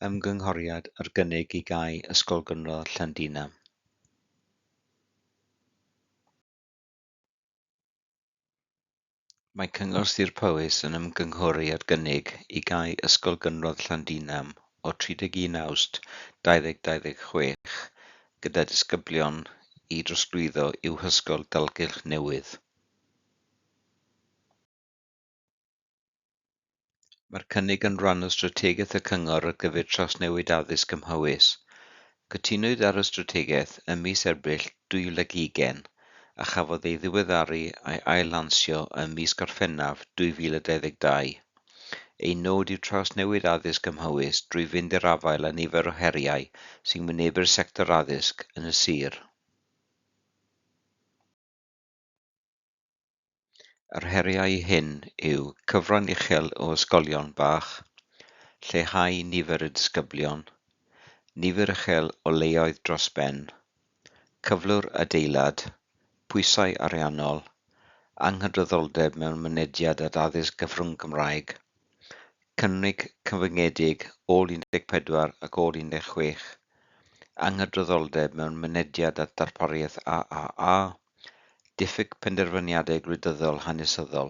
Ymgynghoriad ar gynnig I gau Ysgol Gynradd Llandinam. Mae Cyngor Sir Powys yn ymgynghori ar gynnig I gau Ysgol Gynradd Llandinam o 31 Awst 2026 gyda disgyblion I drosglwyddo i'w hysgol dalgylch newydd. Mae'r cynnig yn rhan o strategaeth y Cyngor ar gyfer trawsnewid addysg ym Mhowys. Cytunwyd ar y strategaeth ym mis Ebrill 2020 a chafodd ei ddiweddaru a'i ail-lansio ym mis Gorffennaf 2022. Ei nod yw trawsnewid addysg ym Mhowys drwy fynd i'r afael â nifer o heriau sy'n wynebu'r sector addysg yn y sir. Yr heriau hyn yw cyfran uchel o ysgolion bach, lleihau nifer y disgyblion, nifer uchel o leoedd dros ben, cyflwr adeilad, pwysau ariannol, anghydraddoldeb mewn mynediad at addysg gyfrwng Gymraeg, cynnig cyfyngedig ôl 14 ac ôl 16, anghydraddoldeb mewn mynediad at darpariaeth AAA, diffyg penderfyniadau gwleidyddol hanesyddol.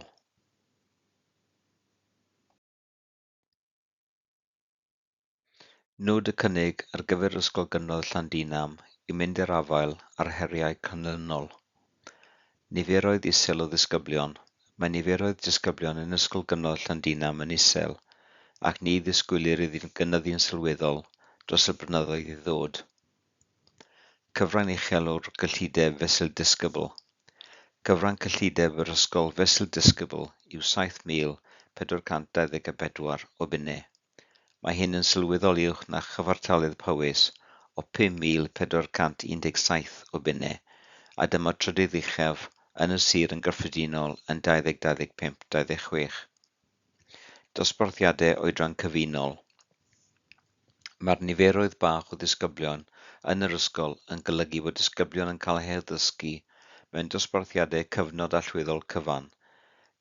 Nod y cynnig ar gyfer Ysgol Gynradd Llandinam I mynd i'r afael ar heriau canlynol. Niferoedd isel o ddisgyblion. Mae niferoedd disgyblion yn Ysgol Gynradd Llandinam yn isel ac ni ddisgwylir iddy'n gynyddu'n sylweddol dros y blynyddoedd I ddod. Cyfran uchel o'r gyllideb fesul disgybl. Cyfran cyllideb yr ysgol fesul disgybl yw 7,424 o bunnau. Mae hyn yn sylweddol uwch na chyfartaledd Powys o 5,417 o bunnau a dyma trydydd uchaf yn y sir yn gyffredinol yn 2025-26. Dosbarthiadau oedran cyfunol. Mae'r niferoedd bach o ddisgyblion yn yr ysgol yn golygu bod disgyblion yn cael eu addysgu mewn dosbarthiadau cyfnod allweddol cyfan,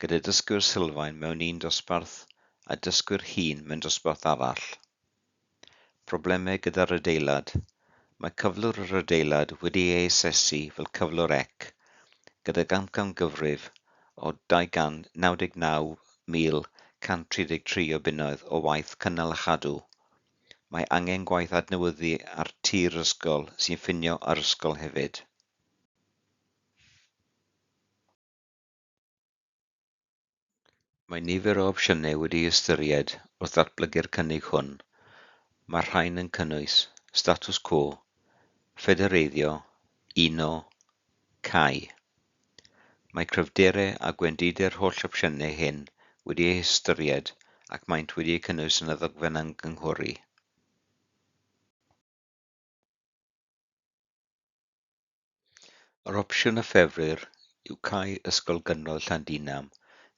gyda dysgwyr sylfaen mewn un dosbarth a dysgwyr hŷn mewn dosbarth arall. Problemau gyda'r adeilad. Mae cyflwr yr adeilad wedi ei asesu fel cyflwr ec, gyda gamgyfrif o 299,133 o bunnoedd o waith cynnal a chadw. Mae angen gwaith adnewyddu ar tir ysgol sy'n ffinio ar ysgol hefyd. Mae nifer o opsiynau wedi'u ystyried wrth ddatblygu'r cynnig hwn. Mae'r rhain yn cynnwys status quo, ffedereiddio, uno, cau. Mae cryfderau a gwendidau'r holl opsiynau hyn wedi'u ystyried ac maent wedi'u cynnwys yn y ddogfen ymgynghori. Yr opsiwn y ffefryr yw cau Ysgol Gynradd Llandinam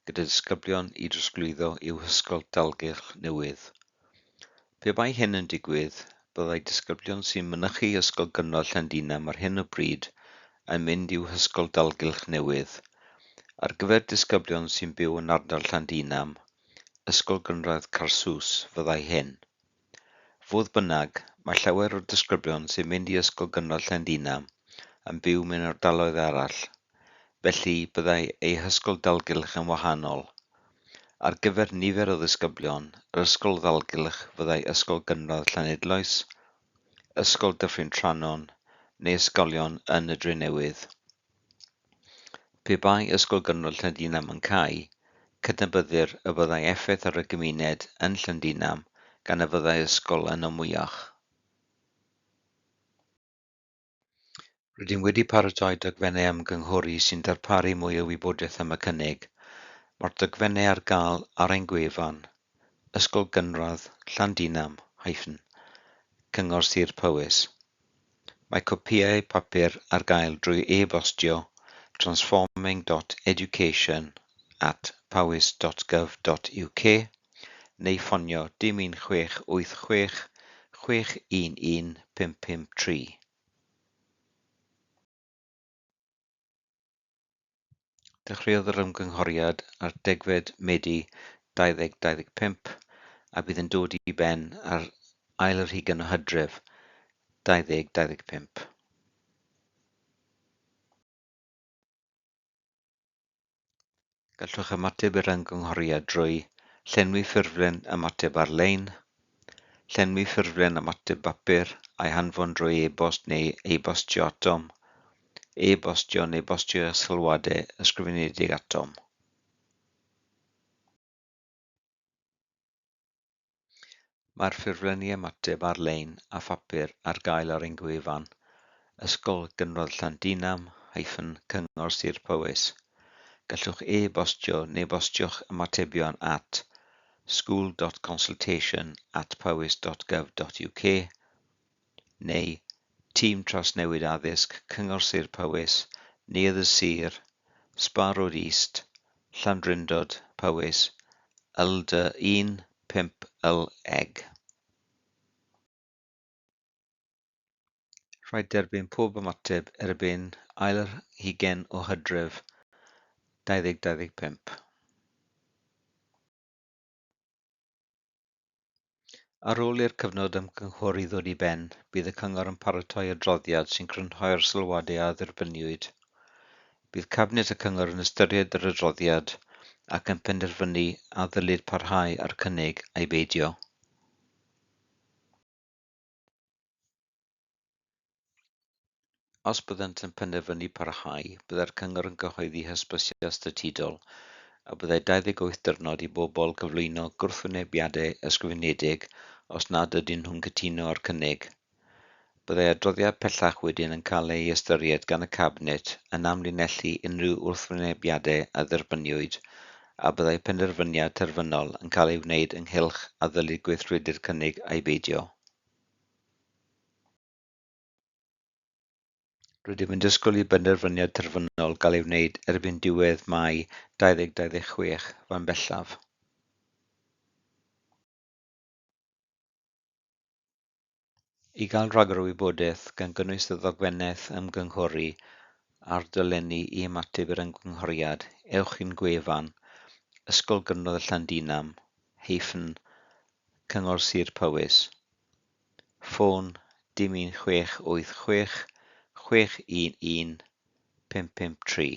gyda disgyblion I drosglwyddo i'w hysgol dalgylch newydd. Pe bai hyn yn digwydd, byddai disgyblion sy'n mynychu Ysgol Gynradd Llandinam ar hyn o bryd yn mynd i'w hysgol dalgylch newydd. Ar gyfer disgyblion sy'n byw yn ardal Llandinam, Ysgol Gynradd Carsws fyddai hyn. Fodd bynnag, mae llawer o'r disgyblion sy'n mynd I Ysgol Gynradd Llandinam yn byw mewn ardaloedd arall. Felly byddai ei hysgol dalgylch yn wahanol. Ar gyfer nifer o ddisgyblion, yr ysgol dalgylch fyddai Ysgol Gynradd Llanidloes, Ysgol Dyffryn Trannon neu ysgolion yn y Drenewydd. Pe bai Ysgol Gynradd Llandinam yn cau, cydnabyddir y byddai effaith ar y gymuned yn Llandinam gan y byddai ysgol yn ymwyach. Rydym wedi paratoi dogfennau ymgynghori sy'n darparu mwy o wybodaeth am y cynnig. Mae'r dogfennau ar gael ar ein gwefan Ysgol Gynradd Llandinam - Cyngor Sir Powys. Mae copïau papur ar gael drwy e-bostio transforming.education @powys.gov.uk neu ffonio dim 1686 611 553. Dechreuodd yr ymgynghoriad ar 10 Medi 2025 a bydd yn dod I ben ar ail yr hugain o Hydref 2025. Gallwch ymateb i'r ymgynghoriad drwy llenwi ffurflen ymateb ar-lein, llenwi ffurflen ymateb bapur a'i hanfon drwy e-bost neu e-bostio atom, e-bostio neu bostio sylwadau ysgrifenedig atom. Mae'r ffurflenni ymateb ar-lein a phapur ar gael ar ein gwefan Ysgol Gynradd Llandinam - Cyngor Sir Powys. Gallwch e-bostio neu bostiwch ymatebion at school.consultation@powys.gov.uk neu Tîm Trawsnewid Addysg Cyngor Sir Powys, newydd Sir, Spa Road East, Llandrindod, Powys, LD 15LEG. Rhaid derbyn pob ymateb erbyn ail yr hugain o Hydref 2025. Ar ôl i'r cyfnod ymgynghori ddod i ben, bydd y Cyngor yn paratoi adroddiad sy'n crynhoi'r sylwadau a dderbyniwyd. Bydd Cabinet y Cyngor yn ystyried yr adroddiad ac yn penderfynu a ddylid parhau ar cynnig a'i beidio. Os byddant yn penderfynu parhau, byddai'r Cyngor yn cyhoeddi hysbysiad statudol a byddai 28 diwrnod i bobl gyflwyno gwrthwynebiadau ysgrifenedig os nad ydyn nhw'n cytuno â'r cynnig. Byddai adroddiad pellach wedyn yn cael ei ystyried gan y Cabinet yn amlinellu unrhyw wrthwynebiadau a dderbyniwyd a byddai penderfyniad terfynol yn cael ei wneud ynghylch a ddylid gweithredu'r cynnig a'i beidio. Rydym yn disgwyl i benderfyniad terfynol gael ei wneud erbyn diwedd Mai 2026 fan bellaf. I gael rhagor o wybodaeth gan gynnwys y ddogfennaeth ymgynghori a'r dolenni i ymateb i'r ymgynghoriad, ewch i'n gwefan Ysgol Gynradd Llandinam - Cyngor Sir Powys. Ffôn 01686 611 553.